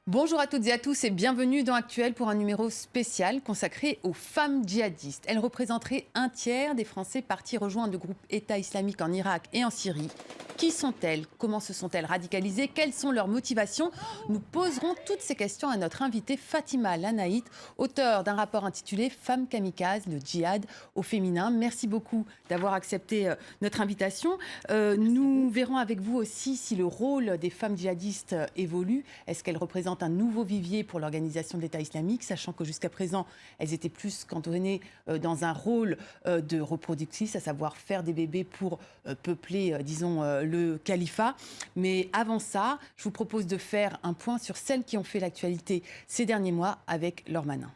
Bonjour à toutes et à tous et bienvenue dans Actuel pour un numéro spécial consacré aux femmes djihadistes. Elles représenteraient un tiers des Français partis rejoindre le groupe État islamique en Irak et en Syrie. Qui sont-elles? Comment se sont-elles radicalisées? Quelles sont leurs motivations? Nous poserons toutes ces questions à notre invitée Fatima Lanaït, auteure d'un rapport intitulé Femmes kamikazes, le djihad au féminin. Merci beaucoup d'avoir accepté notre invitation. Nous verrons avec vous aussi si le rôle des femmes djihadistes évolue. Est-ce qu'elles représentent un nouveau vivier pour l'organisation de l'État islamique, sachant que jusqu'à présent, elles étaient plus cantonnées dans un rôle de reproductrice, à savoir faire des bébés pour peupler, disons, le califat. Mais avant ça, je vous propose de faire un point sur celles qui ont fait l'actualité ces derniers mois avec Laure Manin.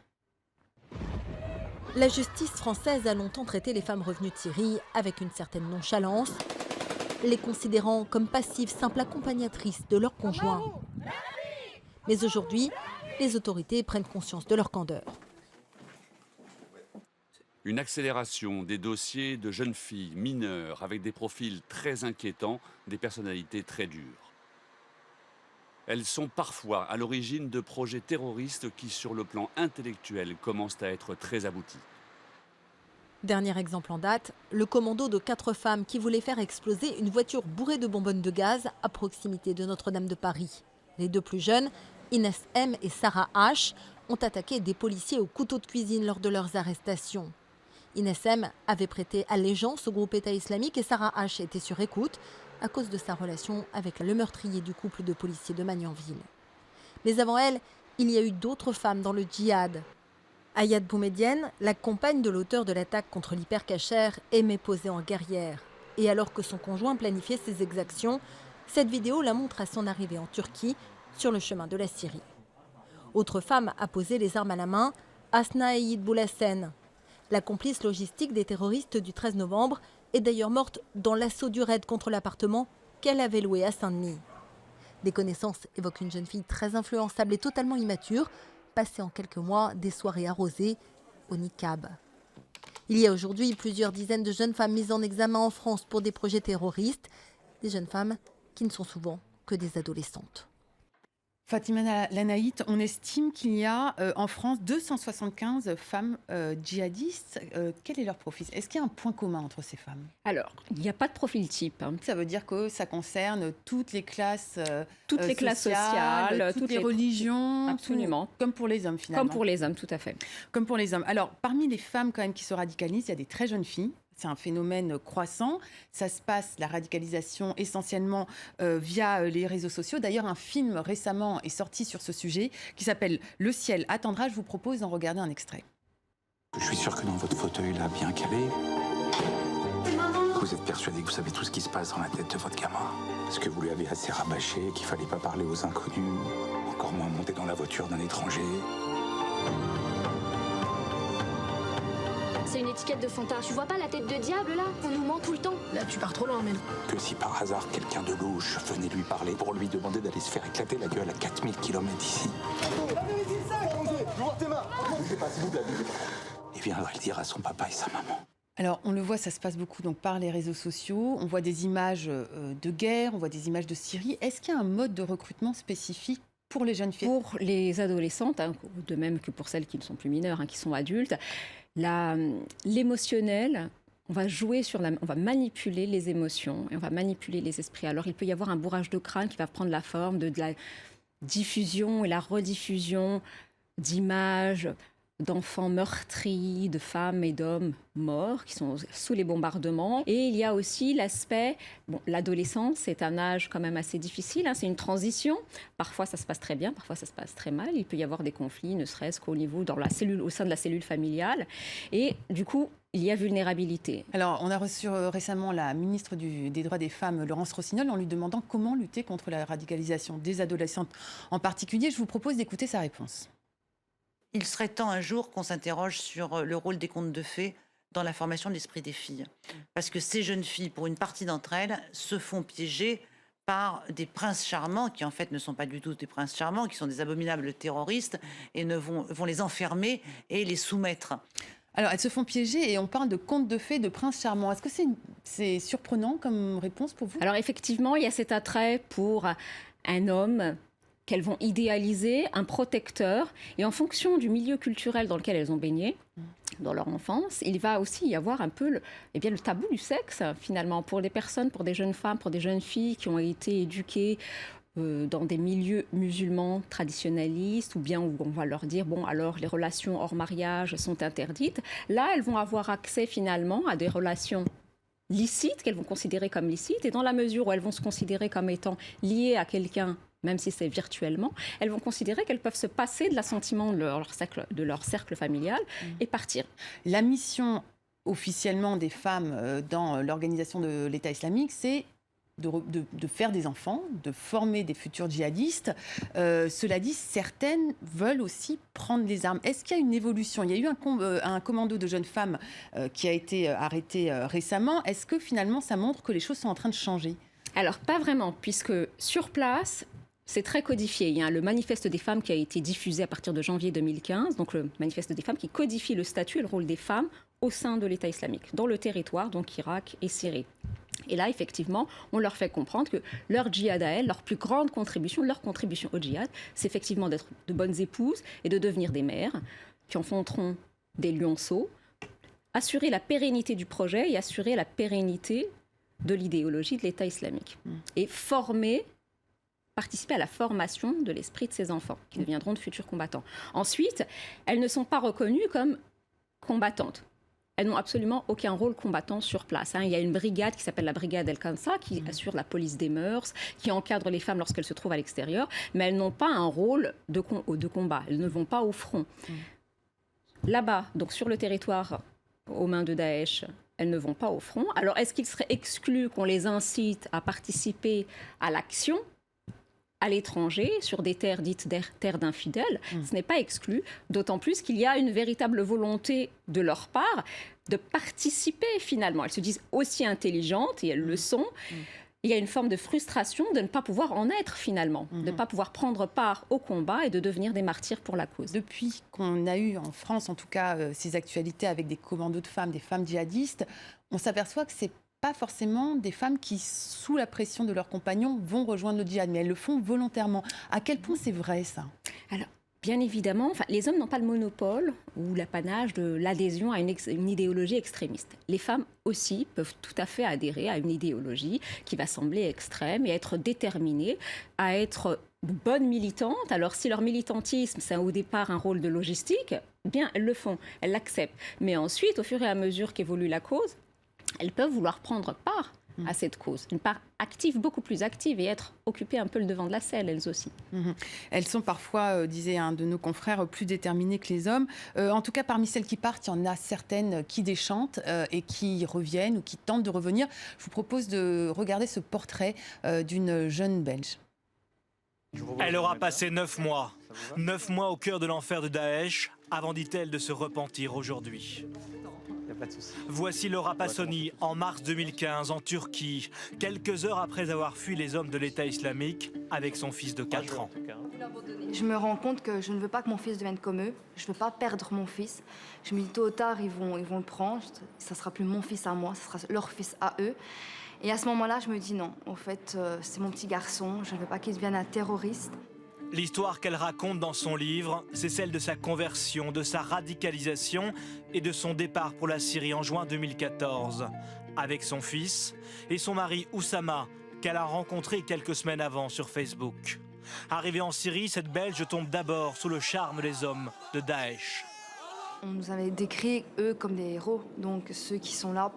La justice française a longtemps traité les femmes revenues de Syrie avec une certaine nonchalance, les considérant comme passives, simples accompagnatrices de leurs conjoints. Mais aujourd'hui, les autorités prennent conscience de leur candeur. Une accélération des dossiers de jeunes filles mineures avec des profils très inquiétants, des personnalités très dures. Elles sont parfois à l'origine de projets terroristes qui, sur le plan intellectuel, commencent à être très aboutis. Dernier exemple en date, le commando de 4 femmes qui voulaient faire exploser une voiture bourrée de bonbonnes de gaz à proximité de Notre-Dame de Paris. Les deux plus jeunes, Inès M et Sarah H, ont attaqué des policiers au couteau de cuisine lors de leurs arrestations. Inès M avait prêté allégeance au groupe État islamique et Sarah H était sur écoute à cause de sa relation avec le meurtrier du couple de policiers de Magnanville. Mais avant elle, il y a eu d'autres femmes dans le djihad. Ayad Boumedienne, la compagne de l'auteur de l'attaque contre l'hypercacher, aimait poser en guerrière. Et alors que son conjoint planifiait ses exactions, cette vidéo la montre à son arrivée en Turquie, sur le chemin de la Syrie. Autre femme a posé les armes à la main, Asna Eyid Boulassen. La complice logistique des terroristes du 13 novembre est d'ailleurs morte dans l'assaut du raid contre l'appartement qu'elle avait loué à Saint-Denis. Des connaissances évoquent une jeune fille très influençable et totalement immature, passée en quelques mois des soirées arrosées au niqab. Il y a aujourd'hui plusieurs dizaines de jeunes femmes mises en examen en France pour des projets terroristes, des jeunes femmes qui ne sont souvent que des adolescentes. Fatima Lanaït, on estime qu'il y a en France 275 femmes djihadistes. Quel est leur profil? Est-ce qu'il y a un point commun entre ces femmes? Alors, il n'y a pas de profil type. Ça veut dire que ça concerne toutes les classes Toutes les classes sociales, toutes les religions. Absolument. Comme pour les hommes, finalement. Comme pour les hommes, tout à fait. Comme pour les hommes. Alors, parmi les femmes quand même qui se radicalisent, il y a des très jeunes filles. C'est un phénomène croissant. Ça se passe, la radicalisation, essentiellement via les réseaux sociaux. D'ailleurs, un film récemment est sorti sur ce sujet qui s'appelle « Le ciel attendra ». Je vous propose d'en regarder un extrait. Je suis sûr que dans votre fauteuil, là, bien calé, vous êtes persuadé que vous savez tout ce qui se passe dans la tête de votre gamin. Est-ce que vous lui avez assez rabâché qu'il fallait pas parler aux inconnus, encore moins monter dans la voiture d'un étranger? C'est une étiquette de fantard. Tu vois pas la tête de diable là? On nous ment tout le temps. Là, tu pars trop loin, mais... Que si par hasard quelqu'un de louche venait lui parler pour lui demander d'aller se faire éclater la gueule à 4000 km d'ici. Il viendrait le dire à son papa et sa maman. Alors, on le voit, ça se passe beaucoup donc, par les réseaux sociaux. On voit des images de guerre, on voit des images de Syrie. Est-ce qu'il y a un mode de recrutement spécifique pour les jeunes filles? Pour les adolescentes, de même que pour celles qui ne sont plus mineures, qui sont adultes, l'émotionnel, on va manipuler les émotions et on va manipuler les esprits. Alors, il peut y avoir un bourrage de crâne qui va prendre la forme de la diffusion et la rediffusion d'images d'enfants meurtris, de femmes et d'hommes morts qui sont sous les bombardements. Et il y a aussi l'aspect, l'adolescence, c'est un âge quand même assez difficile, c'est une transition. Parfois ça se passe très bien, parfois ça se passe très mal. Il peut y avoir des conflits, ne serait-ce qu'au niveau, au sein de la cellule familiale. Et du coup, il y a vulnérabilité. Alors, on a reçu récemment la ministre des Droits des Femmes, Laurence Rossignol, en lui demandant comment lutter contre la radicalisation des adolescentes en particulier. Je vous propose d'écouter sa réponse. Il serait temps un jour qu'on s'interroge sur le rôle des contes de fées dans la formation de l'esprit des filles. Parce que ces jeunes filles, pour une partie d'entre elles, se font piéger par des princes charmants, qui en fait ne sont pas du tout des princes charmants, qui sont des abominables terroristes, et vont les enfermer et les soumettre. Alors, elles se font piéger et on parle de contes de fées, de princes charmants. Est-ce que c'est surprenant comme réponse pour vous? Alors effectivement, il y a cet attrait pour un homme qu'elles vont idéaliser un protecteur. Et en fonction du milieu culturel dans lequel elles ont baigné, dans leur enfance, il va aussi y avoir un peu le tabou du sexe, finalement, pour des personnes, pour des jeunes femmes, pour des jeunes filles qui ont été éduquées dans des milieux musulmans traditionnalistes, ou bien où on va leur dire, bon, alors les relations hors mariage sont interdites. Là, elles vont avoir accès finalement à des relations licites, qu'elles vont considérer comme licites, et dans la mesure où elles vont se considérer comme étant liées à quelqu'un, même si c'est virtuellement, elles vont considérer qu'elles peuvent se passer de l'assentiment de leur cercle familial et partir. La mission officiellement des femmes dans l'organisation de l'État islamique, c'est de faire des enfants, de former des futurs djihadistes. Cela dit, certaines veulent aussi prendre les armes. Est-ce qu'il y a une évolution? Il y a eu un commando de jeunes femmes qui a été arrêté récemment. Est-ce que finalement ça montre que les choses sont en train de changer? Alors pas vraiment, puisque sur place, c'est très codifié. Il y a le manifeste des femmes qui a été diffusé à partir de janvier 2015, donc le manifeste des femmes qui codifie le statut et le rôle des femmes au sein de l'État islamique, dans le territoire, donc Irak et Syrie. Et là, effectivement, on leur fait comprendre que leur djihad à elles, leur plus grande contribution, leur contribution au djihad, c'est effectivement d'être de bonnes épouses et de devenir des mères qui enfanteront des lionceaux, assurer la pérennité du projet et assurer la pérennité de l'idéologie de l'État islamique. Et participer à la formation de l'esprit de ces enfants, qui deviendront de futurs combattants. Ensuite, elles ne sont pas reconnues comme combattantes. Elles n'ont absolument aucun rôle combattant sur place. Il y a une brigade qui s'appelle la brigade El-Kansa, qui assure la police des mœurs, qui encadre les femmes lorsqu'elles se trouvent à l'extérieur, mais elles n'ont pas un rôle de combat. Elles ne vont pas au front. Là-bas, donc sur le territoire aux mains de Daesh, elles ne vont pas au front. Alors, est-ce qu'il serait exclu qu'on les incite à participer à l'action à l'étranger, sur des terres dites terres d'infidèles? Ce n'est pas exclu, d'autant plus qu'il y a une véritable volonté de leur part de participer finalement. Elles se disent aussi intelligentes, et elles le sont. Il y a une forme de frustration de ne pas pouvoir en être finalement, de ne pas pouvoir prendre part au combat et de devenir des martyrs pour la cause. Depuis qu'on a eu en France, en tout cas, ces actualités avec des commandos de femmes, des femmes djihadistes, on s'aperçoit que c'est pas forcément des femmes qui, sous la pression de leurs compagnons, vont rejoindre le djihad, mais elles le font volontairement. À quel point c'est vrai, ça? Alors, bien évidemment, les hommes n'ont pas le monopole ou l'apanage de l'adhésion à une idéologie extrémiste. Les femmes aussi peuvent tout à fait adhérer à une idéologie qui va sembler extrême et être déterminées à être de bonnes militantes. Alors, si leur militantisme, c'est au départ un rôle de logistique, bien, elles le font, elles l'acceptent. Mais ensuite, au fur et à mesure qu'évolue la cause, elles peuvent vouloir prendre part à cette cause, une part active, beaucoup plus active, et être occupées un peu le devant de la scène, elles aussi. Elles sont parfois, disait un de nos confrères, plus déterminées que les hommes. En tout cas, parmi celles qui partent, il y en a certaines qui déchantent et qui reviennent ou qui tentent de revenir. Je vous propose de regarder ce portrait d'une jeune Belge. Elle aura passé 9 mois. 9 mois au cœur de l'enfer de Daesh, avant, dit-elle, de se repentir aujourd'hui. Voici Laura Passoni en mars 2015 en Turquie, quelques heures après avoir fui les hommes de l'État islamique avec son fils de 4 ans. Je me rends compte que je ne veux pas que mon fils devienne comme eux. Je ne veux pas perdre mon fils. Je me dis tôt ou tard, ils vont le prendre. Ça ne sera plus mon fils à moi, ça sera leur fils à eux. Et à ce moment-là, je me dis non, en fait, c'est mon petit garçon. Je ne veux pas qu'il devienne un terroriste. L'histoire qu'elle raconte dans son livre, c'est celle de sa conversion, de sa radicalisation et de son départ pour la Syrie en juin 2014, avec son fils et son mari Oussama, qu'elle a rencontré quelques semaines avant sur Facebook. Arrivée en Syrie, cette Belge tombe d'abord sous le charme des hommes de Daesh. On nous avait décrit, eux, comme des héros, donc ceux qui sont là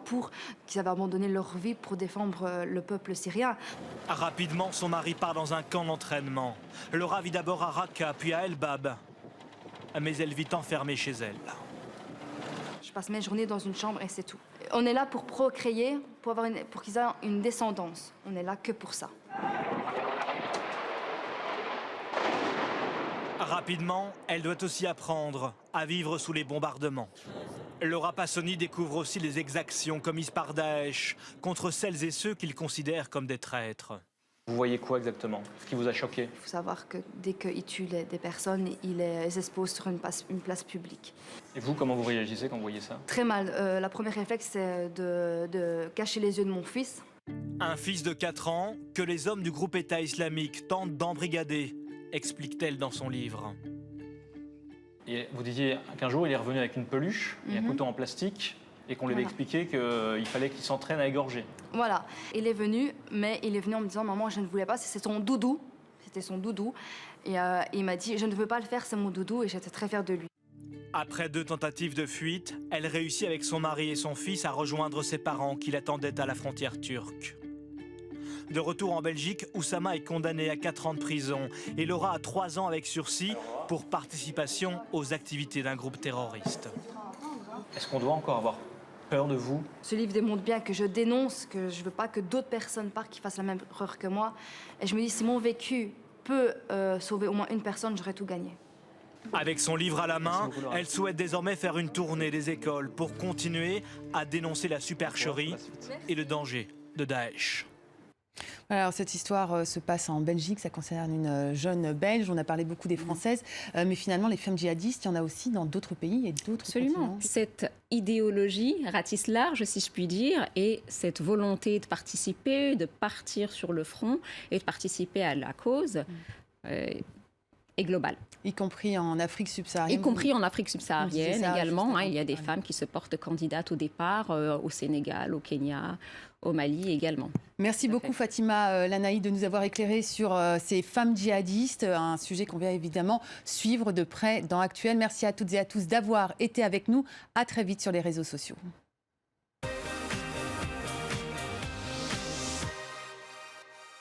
qui avaient abandonné leur vie pour défendre le peuple syrien. Rapidement, son mari part dans un camp d'entraînement. Laura vit d'abord à Raqqa, puis à El Bab. Mais elle vit enfermée chez elle. Je passe mes journées dans une chambre et c'est tout. On est là pour procréer, pour qu'ils aient une descendance. On est là que pour ça. Rapidement, elle doit aussi apprendre à vivre sous les bombardements. Laura Passoni découvre aussi les exactions commises par Daesh contre celles et ceux qu'il considère comme des traîtres. Vous voyez quoi exactement? Ce qui vous a choqué? Il faut savoir que dès qu'ils tuent des personnes, ils les exposent sur une place publique. Et vous, comment vous réagissez quand vous voyez ça? Très mal. La première réflexe, c'est de cacher les yeux de mon fils. Un fils de 4 ans que les hommes du groupe État islamique tentent d'embrigader explique-t-elle dans son livre. Et vous disiez qu'un jour, il est revenu avec une peluche et un couteau en plastique et qu'on lui avait expliqué qu'il fallait qu'il s'entraîne à égorger. Voilà, il est venu, mais il est venu en me disant « Maman, je ne voulais pas, c'est son doudou. » C'était son doudou. Et il m'a dit « Je ne veux pas le faire, c'est mon doudou. » Et j'étais très fière de lui. Après 2 tentatives de fuite, elle réussit avec son mari et son fils à rejoindre ses parents qui l'attendaient à la frontière turque. De retour en Belgique, Oussama est condamné à 4 ans de prison et Laura à 3 ans avec sursis pour participation aux activités d'un groupe terroriste. Est-ce qu'on doit encore avoir peur de vous? Ce livre démontre bien que je dénonce, que je ne veux pas que d'autres personnes partent qui fassent la même erreur que moi. Et je me dis, si mon vécu peut sauver au moins une personne, j'aurais tout gagné. Avec son livre à la main, elle souhaite désormais faire une tournée des écoles pour continuer à dénoncer la supercherie et le danger de Daesh. Alors, cette histoire se passe en Belgique, ça concerne une jeune Belge, on a parlé beaucoup des Françaises, mais finalement les femmes djihadistes, il y en a aussi dans d'autres pays et d'autres continents. Cette idéologie ratisse large, si je puis dire, et cette volonté de participer, de partir sur le front et de participer à la cause est globale. Y compris en Afrique subsaharienne. Y compris en Afrique subsaharienne également. Il y a des femmes qui se portent candidates au départ au Sénégal, au Kenya, au Mali également. Merci beaucoup Fatima Lanaï de nous avoir éclairé sur ces femmes djihadistes, un sujet qu'on va évidemment suivre de près dans Actuel. Merci à toutes et à tous d'avoir été avec nous. À très vite sur les réseaux sociaux.